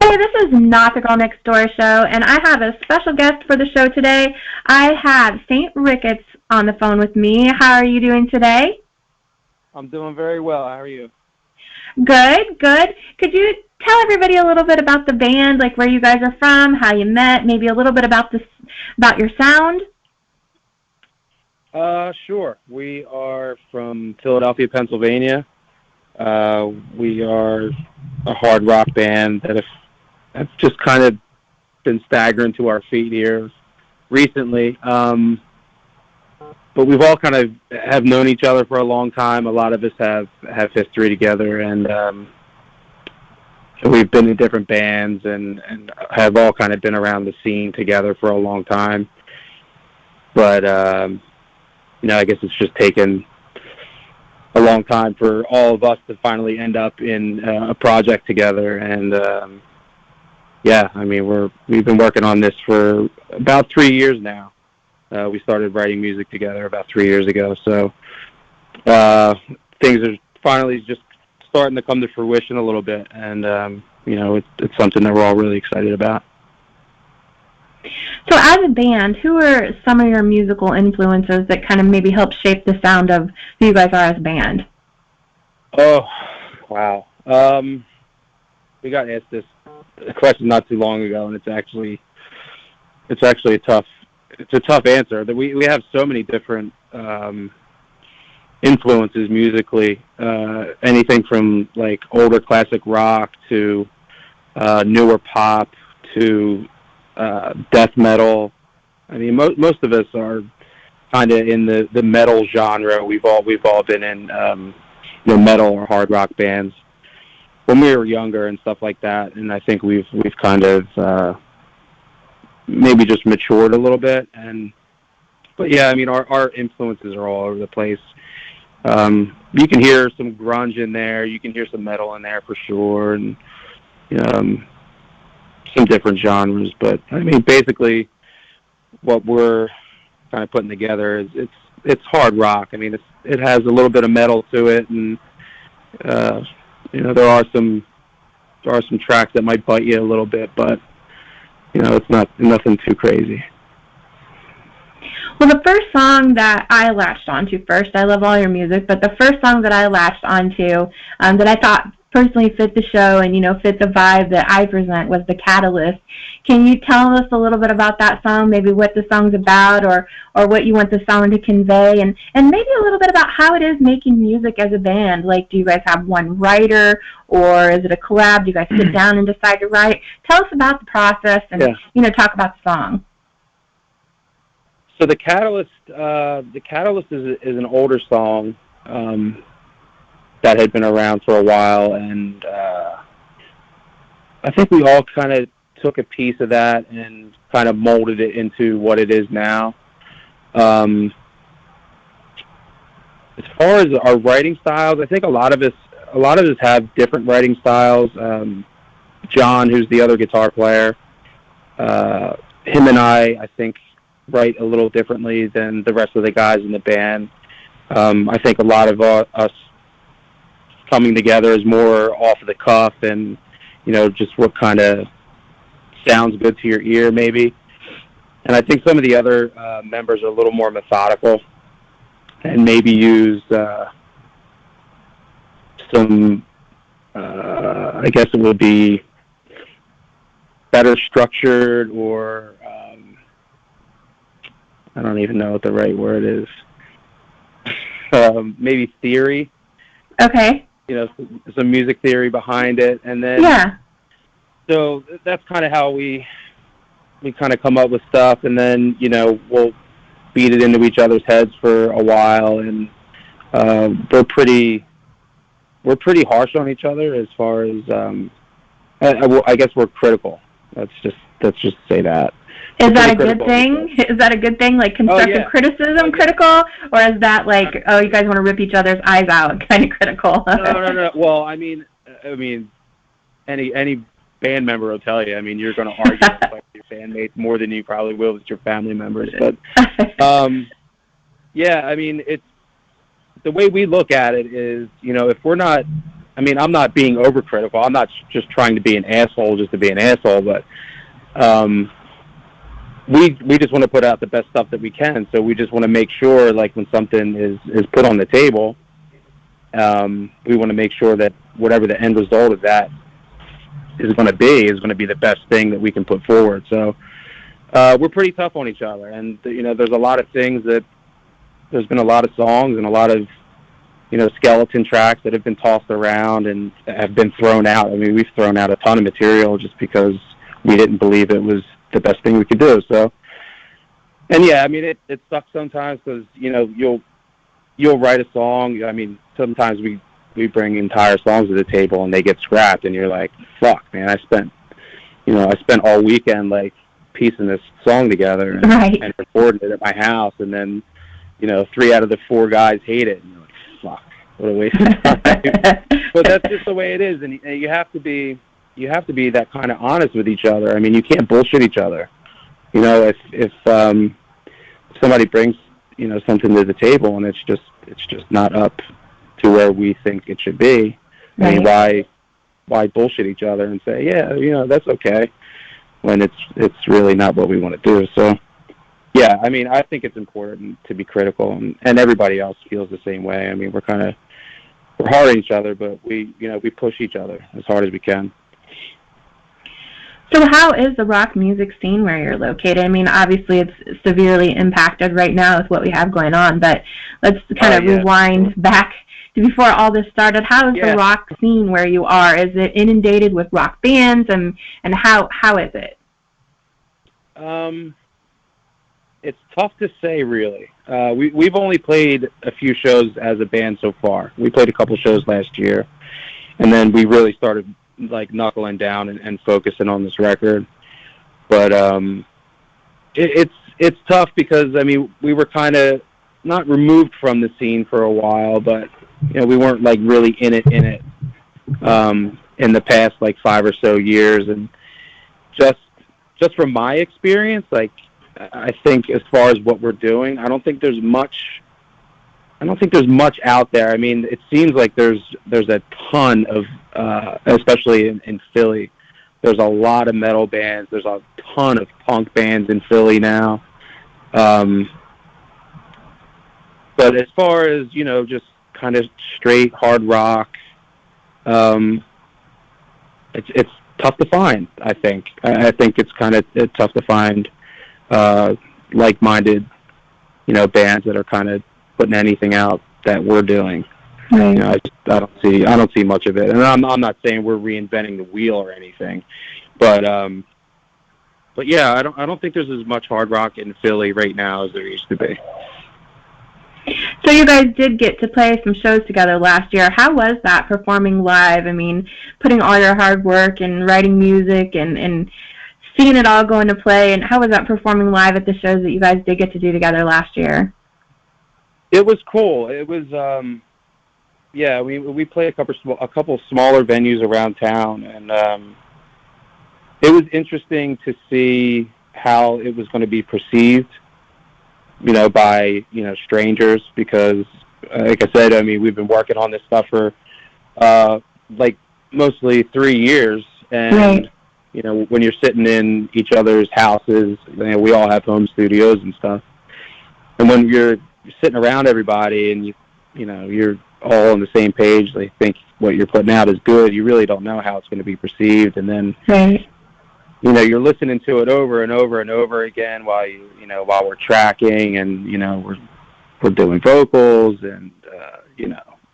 Hey, this is not the Girl Next Door show, and I have a special guest for the show today. I have St. Rickets on the phone with me. How are you doing today? I'm doing very well. How are you? Good, good. Could you tell everybody a little bit about the band, like where you guys are from, how you met, maybe a little bit about your sound? Sure. We are from Philadelphia, Pennsylvania. We are a hard rock band that have just kind of been staggering to our feet here recently. But we've all kind of have known each other for a long time. A lot of us have history together, and we've been in different bands and have all kind of been around the scene together for a long time. But, I guess it's just taken a long time for all of us to finally end up in a project together. And, we've been working on this for about 3 years now. We started writing music together about 3 years ago. So things are finally just starting to come to fruition a little bit. And, it's something that we're all really excited about. So as a band, who are some of your musical influences that kind of maybe help shape the sound of who you guys are as a band? Oh, wow. We got asked this question not too long ago, and it's actually a tough answer. That we have so many different influences musically, anything from like older classic rock to newer pop to death metal. I mean, most of us are kind of in the metal genre. We've all been in metal or hard rock bands when we were younger and stuff like that. And I think we've kind of maybe just matured a little bit. But yeah, I mean, our influences are all over the place. You can hear some grunge in there. You can hear some metal in there for sure, and some different genres. But I mean, basically, what we're kind of putting together is it's hard rock. I mean, it has a little bit of metal to it, and there are some tracks that might bite you a little bit, but it's nothing too crazy. Well, the first song that I latched onto first, I love all your music, but the first song that I latched onto that I thought personally fit the show and, fit the vibe that I present was The Catalyst. Can you tell us a little bit about that song, maybe what the song's about or what you want the song to convey, and maybe a little bit about how it is making music as a band? Like, do you guys have one writer, or is it a collab? Do you guys sit down and decide to write? Tell us about the process and, talk about the song. So The Catalyst is an older song that had been around for a while, and I think we all kind of took a piece of that and kind of molded it into what it is now. As far as our writing styles, I think a lot of us have different writing styles. John, who's the other guitar player, him and I think, write a little differently than the rest of the guys in the band. I think a lot of us coming together is more off of the cuff and, just what kind of sounds good to your ear maybe. And I think some of the other members are a little more methodical and maybe use some, I guess it would be better structured or I don't even know what the right word is. Maybe theory. Okay. Some music theory behind it, and then so that's kind of how we kind of come up with stuff, and then we'll beat it into each other's heads for a while, and we're pretty harsh on each other as far as I guess we're critical. Let's just say that. Is that a good thing? Is that a good thing, like constructive criticism critical? Or is that like, you guys want to rip each other's eyes out kind of critical? No. Well, I mean, any band member will tell you, you're going to argue with your bandmates more than you probably will with your family members. But, it's the way we look at it is, if we're not I mean, I'm not being overcritical. I'm not just trying to be an asshole just to be an asshole, but we just want to put out the best stuff that we can. So we just want to make sure, like, when something is put on the table, we want to make sure that whatever the end result of that is going to be the best thing that we can put forward. So we're pretty tough on each other, and there's a lot of things that there's been a lot of songs and a lot of skeleton tracks that have been tossed around and have been thrown out. I mean, we've thrown out a ton of material just because we didn't believe it was the best thing we could do. So, and yeah, I mean, it sucks sometimes because you'll write a song. I mean, sometimes we bring entire songs to the table and they get scrapped, and you're like, fuck, man, I spent all weekend like piecing this song together and recording it at my house, and then 3 out of the 4 guys hate it, and you're like, fuck, what a waste of time. But that's just the way it is, and you have to be that kind of honest with each other. I mean, you can't bullshit each other. If somebody brings something to the table and it's just not up to where we think it should be, I mean, why bullshit each other and say, yeah, that's okay, when it's really not what we want to do. So yeah, I mean, I think it's important to be critical, and everybody else feels the same way. I mean, we're hard on each other, but we push each other as hard as we can. So how is the rock music scene where you're located? I mean, obviously it's severely impacted right now with what we have going on, but let's kind of rewind back to before all this started. How is the rock scene where you are? Is it inundated with rock bands, and how is it? It's tough to say, really. We've only played a few shows as a band so far. We played a couple shows last year, and then we really started like knuckling down and focusing on this record. But it's tough because, I mean, we were kind of not removed from the scene for a while, but we weren't like really in it in the past like 5 or so years. And just from my experience, like, I think as far as what we're doing, I don't think there's much out there. I mean, it seems like there's a ton of, especially in Philly, there's a lot of metal bands. There's a ton of punk bands in Philly now. But as far as, just kind of straight hard rock, it's tough to find, I think. I think it's kind of tough to find like-minded, bands that are kind of putting anything out that we're doing. Right. I don't see much of it, and I'm not saying we're reinventing the wheel or anything, but yeah, I don't think there's as much hard rock in Philly right now as there used to be. So you guys did get to play some shows together last year. How was that, performing live? I mean, putting all your hard work and writing music and seeing it all go into play, and how was that, performing live at the shows that you guys did get to do together last year? It was cool. It was, we played a couple smaller venues around town, and it was interesting to see how it was going to be perceived, by strangers, because, like I said, I mean, we've been working on this stuff for like mostly 3 years, and right. When you're sitting in each other's houses, we all have home studios and stuff, and when you're sitting around everybody and you're all on the same page, they think what you're putting out is good, you really don't know how it's going to be perceived. And then right. You're listening to it over and over and over again while we're tracking, and we're doing vocals and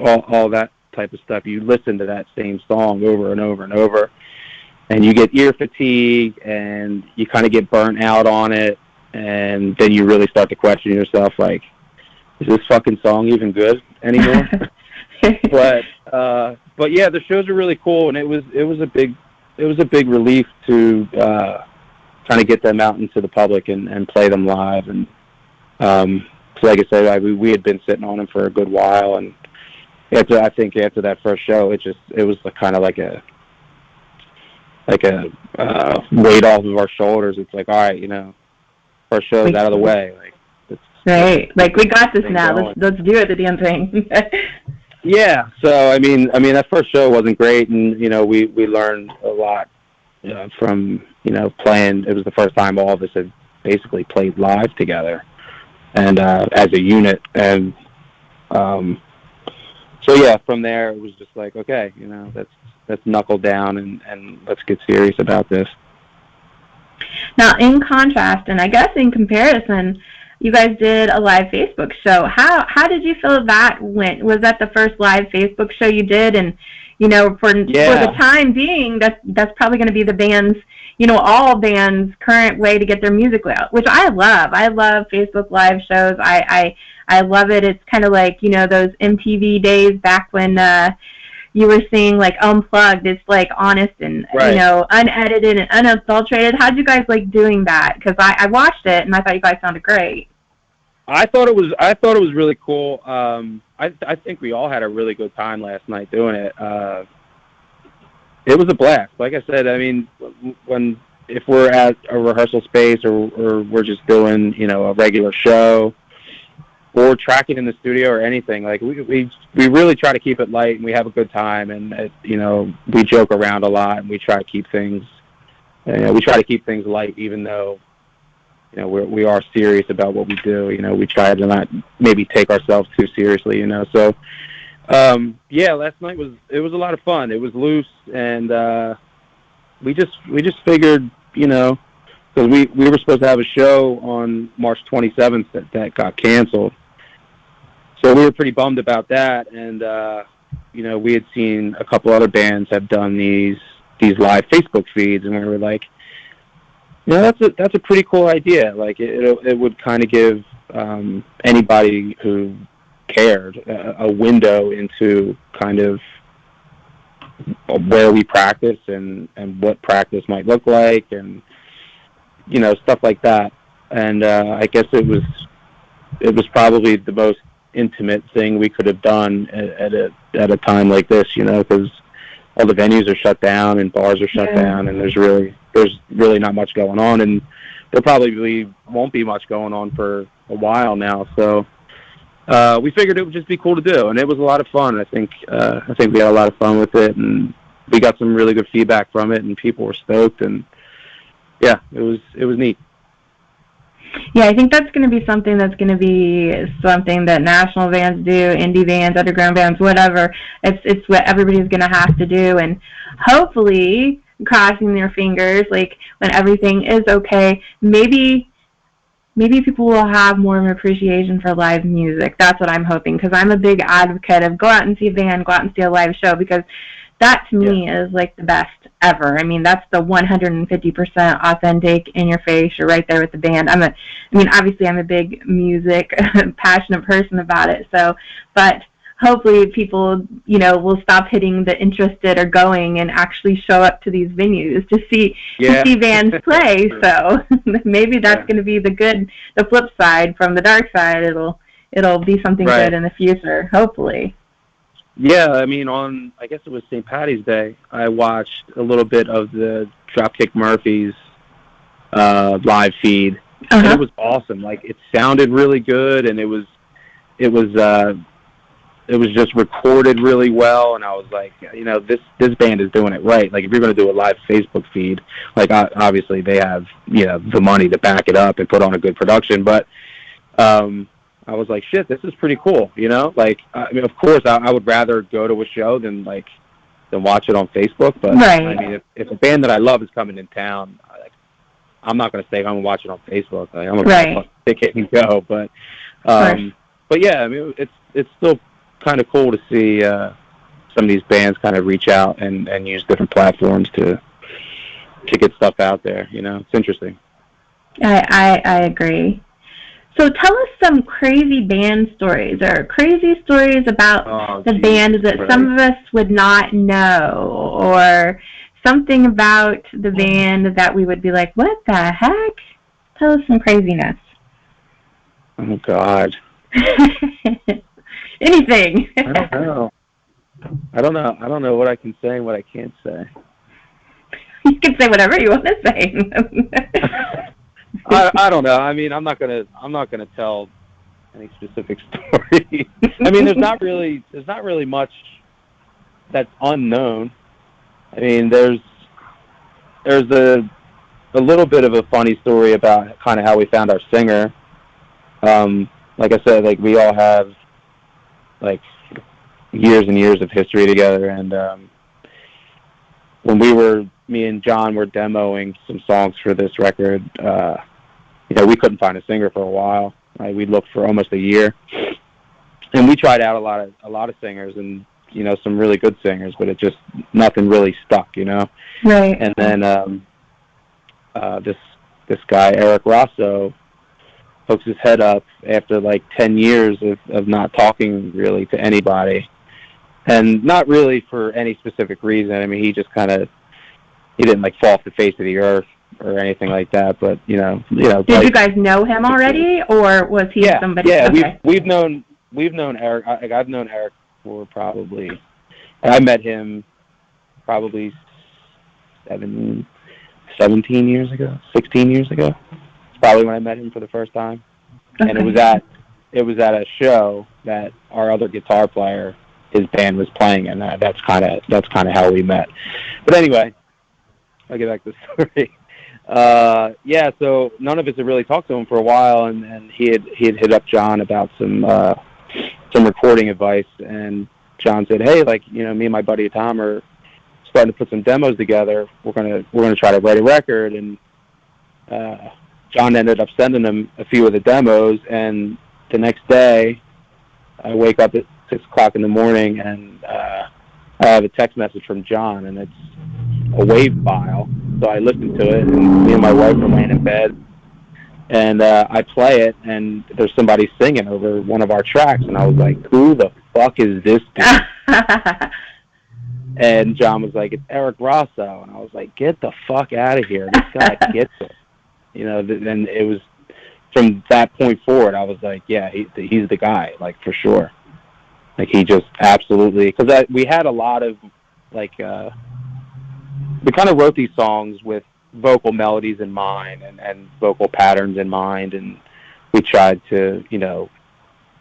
all that type of stuff. You listen to that same song over and over and over, and you get ear fatigue, and you kind of get burnt out on it, and then you really start to question yourself, like, is this fucking song even good anymore? But yeah, the shows are really cool, and it was a big relief to kind of get them out into the public and play them live. And so like I said, we had been sitting on them for a good while, and after that first show, it was kind of like a weight off of our shoulders. It's like, all right, first show's out of the way. Like, right. Like, we got this now. Let's do it, the damn thing. Yeah. So that first show wasn't great, and we learned a lot from playing. It was the first time all of us had basically played live together and as a unit, and so yeah, from there it was just like, okay, let's knuckle down and let's get serious about this. Now, in contrast, and I guess in comparison, you guys did a live Facebook show. How did you feel that went? Was that the first live Facebook show you did? And for the time being, that's probably going to be the band's, all bands' current way to get their music out, which I love. I love Facebook live shows. I love it. It's kind of like those MTV days back when you were seeing like Unplugged. It's like honest and right. Unedited and unadulterated. How'd you guys like doing that? Because I watched it and I thought you guys sounded great. I thought it was really cool. I think we all had a really good time last night doing it. It was a blast. Like I said, if we're at a rehearsal space or we're just doing a regular show or tracking in the studio or anything, like we really try to keep it light and we have a good time, and we joke around a lot and we try to keep things light, even though we are serious about what we do. We try to not maybe take ourselves too seriously. So last night was a lot of fun. It was loose, and we just figured, because we were supposed to have a show on March 27th that got canceled. So we were pretty bummed about that, and we had seen a couple other bands have done these live Facebook feeds, and we were like, that's a pretty cool idea. Like it would kind of give anybody who cared a window into kind of where we practice and what practice might look like, and stuff like that. And I guess it was probably the most intimate thing we could have done at a time like this, because all the venues are shut down and bars are shut down, and there's really not much going on, and there probably won't be much going on for a while now. So we figured it would just be cool to do, and it was a lot of fun. I think we had a lot of fun with it, and we got some really good feedback from it, and people were stoked, and yeah, it was neat. Yeah, I think that's going to be something that national bands do, indie bands, underground bands, whatever. It's what everybody's going to have to do, and hopefully, crossing their fingers, like when everything is okay, maybe people will have more of an appreciation for live music. That's what I'm hoping, because I'm a big advocate of go out and see a band, go out and see a live show, because that to me is like the best ever. That's the 150% authentic, in your face. You're right there with the band. Obviously I'm a big music passionate person about it. So, but hopefully people, will stop hitting the interested or going and actually show up to these venues to see bands play. So maybe that's going to be the flip side from the dark side. It'll be something good in the future, hopefully. Yeah, on, I guess it was St. Paddy's Day, I watched a little bit of the Dropkick Murphys live feed, and it was awesome. Like, it sounded really good, and it was just recorded really well, and I was like, this band is doing it right. Like, if you're going to do a live Facebook feed, like, obviously they have, the money to back it up and put on a good production, but I was like, shit, this is pretty cool, Like, of course, I would rather go to a show than watch it on Facebook. But if a band that I love is coming in town, I'm not going to stay home and watch it on Facebook. Like, I'm going to buy a ticket and go. But yeah, it's still kind of cool to see some of these bands kind of reach out and use different platforms to get stuff out there. It's interesting. I agree. So tell us some crazy band stories, or crazy stories about the band that some of us would not know, or something about the band that we would be like, what the heck? Tell us some craziness. Oh, God. Anything. I don't know what I can say and what I can't say. You can say whatever you want to say. I don't know. I'm not gonna tell any specific story. I mean, there's not really much that's unknown. I mean, there's a little bit of a funny story about kind of how we found our singer. Like I said, like we all have like years and years of history together, and when me and John were demoing some songs for this record, we couldn't find a singer for a while. Right? We looked for almost a year, and we tried out a lot of singers, and some really good singers, but nothing really stuck. Right. And then this guy Eric Rosso hooks his head up after like 10 years of not talking really to anybody, and not really for any specific reason. I mean, he just he didn't like fall off the face of the earth or anything like that. But did you guys know him already, or was he somebody? Yeah, okay. we've known Eric. I've known Eric for I met him probably 17 years ago, 16 years ago. It's probably when I met him for the first time. Okay. And it was at a show that our other guitar player, his band was playing, and that's kind of how we met. But anyway, I'll get back to the story. So none of us had really talked to him for a while, and he had hit up John about some recording advice, and John said, "Hey, like me and my buddy Tom are starting to put some demos together. We're gonna try to write a record." And John ended up sending him a few of the demos, and the next day I wake up at 6:00 in the morning, and I have a text message from John, and it's a WAV file. So I listened to it, and me and my wife are laying in bed, and I play it, and there's somebody singing over one of our tracks, and I was like, "Who the fuck is this dude?" And John was like, "It's Eric Rosso," and I was like, "Get the fuck out of here! This guy gets it." And it was from that point forward, I was like, "Yeah, he's the guy, like for sure." Like he just absolutely, because we had a lot of like we kind of wrote these songs with vocal melodies in mind and vocal patterns in mind, and we tried to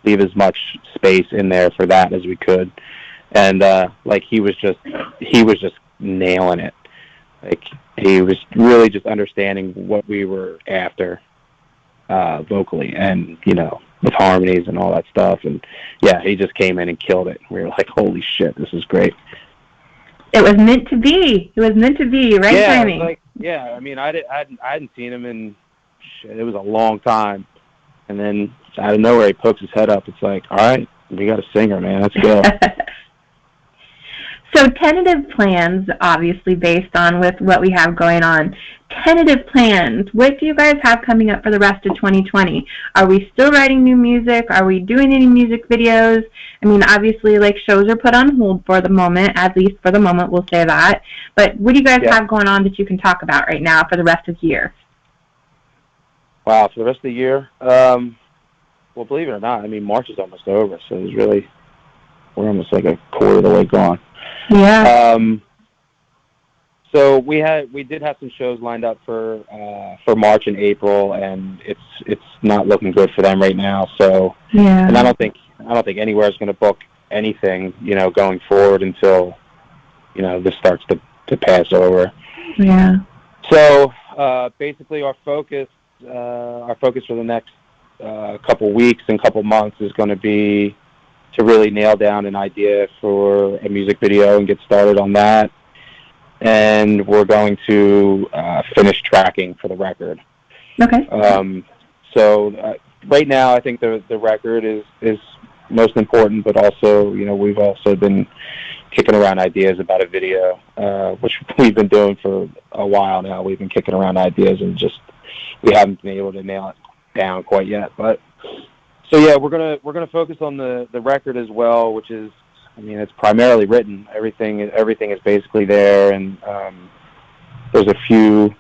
leave as much space in there for that as we could. And like he was just nailing it. Like he was really just understanding what we were after vocally, and with harmonies and all that stuff. And yeah, he just came in and killed it. We were like, "Holy shit, this is great." It was meant to be. It was meant to be, right? Timing. I mean, I hadn't seen him in it was a long time, and then out of nowhere he pokes his head up. It's like, all right, we got a singer, man. Let's go. So tentative plans, obviously based on with what we have going on. Tentative plans, what do you guys have coming up for the rest of 2020? Are we still writing new music? Are we doing any music videos? I mean, obviously, like, shows are put on hold for the moment, at least for the moment, we'll say that. But what do you guys have going on that you can talk about right now for the rest of the year? Wow, for the rest of the year? Well, believe it or not, I mean, March is almost over, so we're almost like a quarter of the way gone. Yeah. So we did have some shows lined up for March and April, and it's not looking good for them right now. So yeah. And I don't think anywhere is going to book anything, going forward until this starts to pass over. Yeah. So basically, our focus for the next couple weeks and couple months is going to be to really nail down an idea for a music video and get started on that. And we're going to finish tracking for the record. Okay. So right now, I think the record is most important, but also, we've also been kicking around ideas about a video, which we've been doing for a while now. We've been kicking around ideas, and we haven't been able to nail it down quite yet. But so yeah, we're gonna focus on the record as well, which is, I mean, it's primarily written. Everything is basically there, and there's a few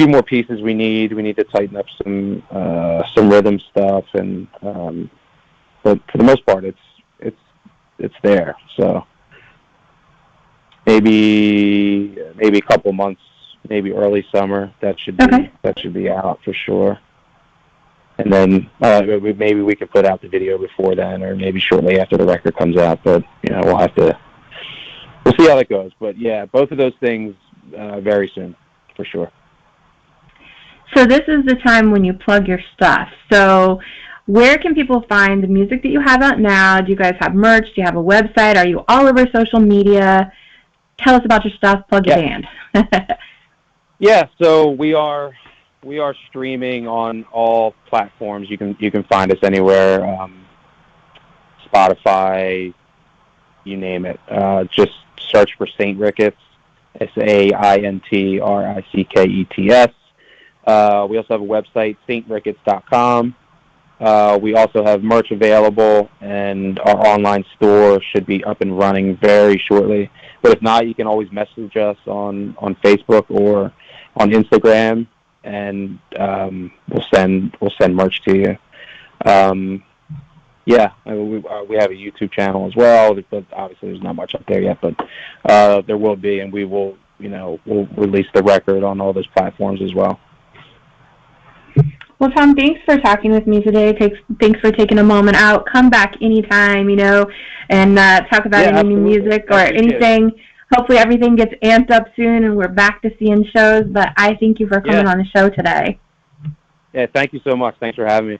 more pieces we need. We need to tighten up some rhythm stuff, and but for the most part, it's there. So maybe a couple months, maybe early summer. That should be out for sure. And then maybe we could put out the video before then, or maybe shortly after the record comes out. But we'll see how that goes. But yeah, both of those things very soon, for sure. So this is the time when you plug your stuff. So where can people find the music that you have out now? Do you guys have merch? Do you have a website? Are you all over social media? Tell us about your stuff. Plug your band. Yeah, so we are streaming on all platforms. You can find us anywhere, Spotify, you name it. Just search for Saint Rickets, SAINTRICKETS. We also have a website, saintrickets.com. We also have merch available, and our online store should be up and running very shortly. But if not, you can always message us on Facebook or on Instagram, and we'll send merch to you. We have a YouTube channel as well, but obviously there's not much up there yet. But there will be, and we will, we'll release the record on all those platforms as well. Well, Tom, thanks for talking with me today. Thanks for taking a moment out. Come back anytime, and talk about any new music or anything. Hopefully everything gets amped up soon and we're back to seeing shows. But I thank you for coming on the show today. Yeah, thank you so much. Thanks for having me.